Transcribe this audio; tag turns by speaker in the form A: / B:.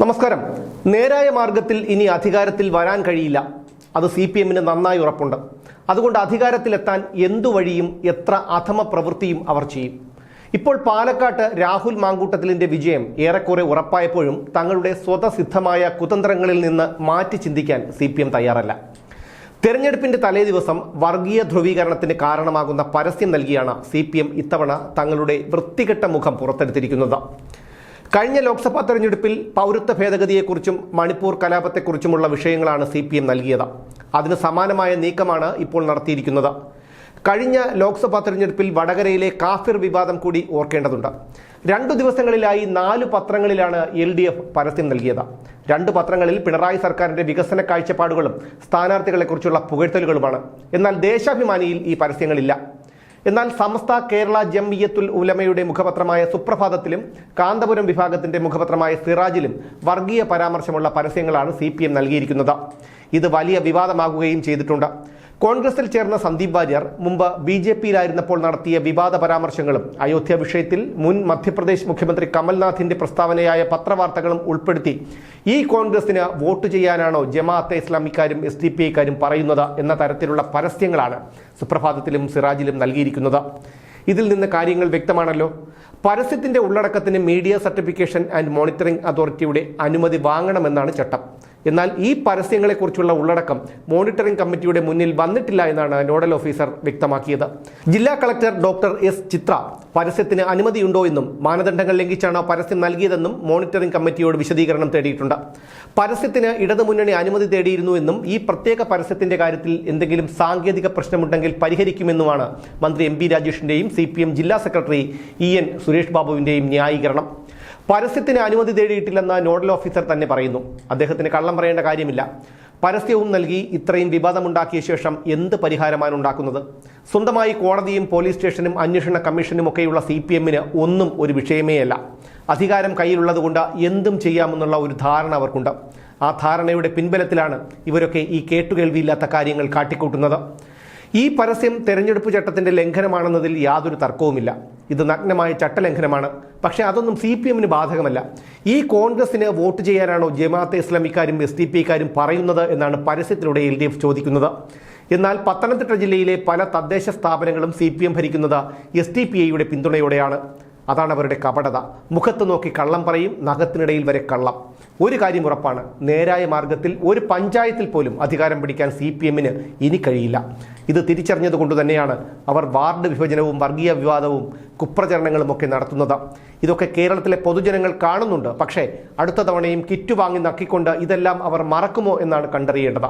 A: നമസ്കാരം. നേരായ മാർഗത്തിൽ ഇനി അധികാരത്തിൽ വരാൻ കഴിയില്ല. അത് CPM-ന് നന്നായി ഉറപ്പുണ്ട്. അതുകൊണ്ട് അധികാരത്തിലെത്താൻ എന്തു വഴിയും എത്ര അധമ പ്രവൃത്തിയും അവർ ചെയ്യും. ഇപ്പോൾ പാലക്കാട്ട് രാഹുൽ മാങ്കൂട്ടത്തിലിന്റെ വിജയം ഏറെക്കുറെ ഉറപ്പായപ്പോഴും തങ്ങളുടെ സ്വതസിദ്ധമായ കുതന്ത്രങ്ങളിൽ നിന്ന് മാറ്റി ചിന്തിക്കാൻ CPM തയ്യാറല്ല. തെരഞ്ഞെടുപ്പിന്റെ തലേ ദിവസം വർഗീയ ധ്രുവീകരണത്തിന് കാരണമാകുന്ന പരസ്യം നൽകിയാണ് CPM ഇത്തവണ തങ്ങളുടെ വൃത്തികെട്ട മുഖം പുറത്തെടുത്തിരിക്കുന്നത്. കഴിഞ്ഞ ലോക്സഭാ തെരഞ്ഞെടുപ്പിൽ പൗരത്വ ഭേദഗതിയെക്കുറിച്ചും മണിപ്പൂർ കലാപത്തെക്കുറിച്ചുമുള്ള വിഷയങ്ങളാണ് CPM നൽകിയത്. അതിന് സമാനമായ നീക്കമാണ് ഇപ്പോൾ നടത്തിയിരിക്കുന്നത്. കഴിഞ്ഞ ലോക്സഭാ തെരഞ്ഞെടുപ്പിൽ വടകരയിലെ കാഫിർ വിവാദം കൂടി ഓർക്കേണ്ടതുണ്ട്. 2 ദിവസങ്ങളിലായി 4 പത്രങ്ങളിലാണ് LDF പരസ്യം നൽകിയത്. 2 പത്രങ്ങളിൽ പിണറായി സർക്കാരിന്റെ വികസന കാഴ്ചപ്പാടുകളും സ്ഥാനാർത്ഥികളെക്കുറിച്ചുള്ള പുകഴ്ത്തലുകളുമാണ്. എന്നാൽ ദേശാഭിമാനിയിൽ ഈ പരസ്യങ്ങളില്ല. എന്നാൽ സമസ്ത കേരള ജംഇയ്യത്തുൽ ഉലമയുടെ മുഖപത്രമായ സുപ്രഭാതത്തിലും കാന്തപുരം വിഭാഗത്തിന്റെ മുഖപത്രമായ സിറാജിലും വർഗീയ പരാമർശമുള്ള പരസ്യങ്ങളാണ് CPM നൽകിയിരിക്കുന്നത്. ഇത് വലിയ വിവാദമാകുകയും ചെയ്തിട്ടുണ്ട്. കോൺഗ്രസിൽ ചേർന്ന സന്ദീപ് വാര്യർ മുമ്പ് BJP-യിലായിരുന്നപ്പോൾ നടത്തിയ വിവാദ പരാമർശങ്ങളും അയോധ്യ വിഷയത്തിൽ മുൻ മധ്യപ്രദേശ് മുഖ്യമന്ത്രി കമൽനാഥിന്റെ പ്രസ്താവനയായ പത്രവാർത്തകളും ഉൾപ്പെടുത്തി ഈ കോൺഗ്രസിന് വോട്ട് ചെയ്യാനാണോ ജമാഅത്തെ ഇസ്ലാമിക്കാരും SDPIക്കാരും പറയുന്നത് എന്ന തരത്തിലുള്ള പരസ്യങ്ങളാണ് സുപ്രഭാതത്തിലും സിറാജിലും നൽകിയിരിക്കുന്നത്. ഇതിൽ നിന്ന് കാര്യങ്ങൾ വ്യക്തമാണല്ലോ. പരസ്യത്തിന്റെ ഉള്ളടക്കത്തിന് മീഡിയ സർട്ടിഫിക്കേഷൻ ആൻഡ് മോണിറ്ററിംഗ് അതോറിറ്റിയുടെ അനുമതി വാങ്ങണമെന്നാണ് ചട്ടം. എന്നാൽ ഈ പരസ്യങ്ങളെക്കുറിച്ചുള്ള ഉള്ളടക്കം മോണിറ്ററിംഗ് കമ്മിറ്റിയുടെ മുന്നിൽ വന്നിട്ടില്ല എന്നാണ് നോഡൽ ഓഫീസർ വ്യക്തമാക്കിയത്. ജില്ലാ കളക്ടർ ഡോക്ടർ S. ചിത്ര പരസ്യത്തിന് അനുമതിയുണ്ടോ എന്നും മാനദണ്ഡങ്ങൾ ലംഘിച്ചാണോ പരസ്യം നൽകിയതെന്നും മോണിറ്ററിംഗ് കമ്മിറ്റിയോട് വിശദീകരണം തേടിയിട്ടുണ്ട്. പരസ്യത്തിന് ഇടതുമുന്നണി അനുമതി തേടിയിരുന്നു എന്നും ഈ പ്രത്യേക പരസ്യത്തിന്റെ കാര്യത്തിൽ എന്തെങ്കിലും സാങ്കേതിക പ്രശ്നമുണ്ടെങ്കിൽ പരിഹരിക്കുമെന്നുമാണ് മന്ത്രി MP രാജേഷിന്റെയും CPM ജില്ലാ സെക്രട്ടറി EN സുരേഷ് ബാബുവിന്റെയും ന്യായീകരണം. പരസ്യത്തിന് അനുമതി തേടിയിട്ടില്ലെന്ന് നോഡൽ ഓഫീസർ തന്നെ പറയുന്നു. അദ്ദേഹത്തിന് കള്ളം പറയേണ്ട കാര്യമില്ല. പരസ്യവും നൽകി ഇത്രയും വിവാദമുണ്ടാക്കിയ ശേഷം എന്ത് പരിഹാരമാണ് ഉണ്ടാക്കുന്നത്? സ്വന്തമായി കോടതിയും പോലീസ് സ്റ്റേഷനും അന്വേഷണ കമ്മീഷനും ഒക്കെയുള്ള CPM-ന് ഒന്നും ഒരു വിഷയമേയല്ല. അധികാരം കയ്യിലുള്ളതുകൊണ്ട് എന്തും ചെയ്യാമെന്നുള്ള ഒരു ധാരണ അവർക്കുണ്ട്. ആ ധാരണയുടെ പിൻബലത്തിലാണ് ഇവരൊക്കെ ഈ കേട്ടുകേൾവിയില്ലാത്ത കാര്യങ്ങൾ കാട്ടിക്കൂട്ടുന്നത്. ഈ പരസ്യം തെരഞ്ഞെടുപ്പ് ചട്ടത്തിന്റെ ലംഘനമാണെന്നതിൽ യാതൊരു തർക്കവുമില്ല. ഇത് നഗ്നമായ ചട്ടലംഘനമാണ്. പക്ഷേ അതൊന്നും CPM-ന് ബാധകമല്ല. ഈ കോൺഗ്രസിന് വോട്ട് ചെയ്യാനാണോ ജമാഅത്തെ ഇസ്ലാമിക്കാരും SDPIക്കാരും പറയുന്നത് എന്നാണ് പരസ്യത്തിലൂടെ LDF ചോദിക്കുന്നത്. എന്നാൽ പത്തനംതിട്ട ജില്ലയിലെ പല തദ്ദേശ സ്ഥാപനങ്ങളും CPM ഭരിക്കുന്നത് SDPIയുടെ പിന്തുണയോടെയാണ്. അതാണ് അവരുടെ കപടത. മുഖത്ത് നോക്കി കള്ളം പറയും, നഖത്തിനിടയിൽ വരെ കള്ളം. ഒരു കാര്യം ഉറപ്പാണ്, നേരായ മാർഗത്തിൽ ഒരു പഞ്ചായത്തിൽ പോലും അധികാരം പിടിക്കാൻ CPM-ന് ഇനി കഴിയില്ല. ഇത് തിരിച്ചറിഞ്ഞതുകൊണ്ട് തന്നെയാണ് അവർ വാർഡ് വിഭജനവും വർഗീയ വിവാദവും കുപ്രചരണങ്ങളും ഒക്കെ നടത്തുന്നത്. ഇതൊക്കെ കേരളത്തിലെ പൊതുജനങ്ങൾ കാണുന്നുണ്ട്. പക്ഷേ അടുത്ത തവണയും കിറ്റ് വാങ്ങി നക്കിക്കൊണ്ട് ഇതെല്ലാം അവർ മറക്കുമോ എന്നാണ് കണ്ടറിയേണ്ടത്.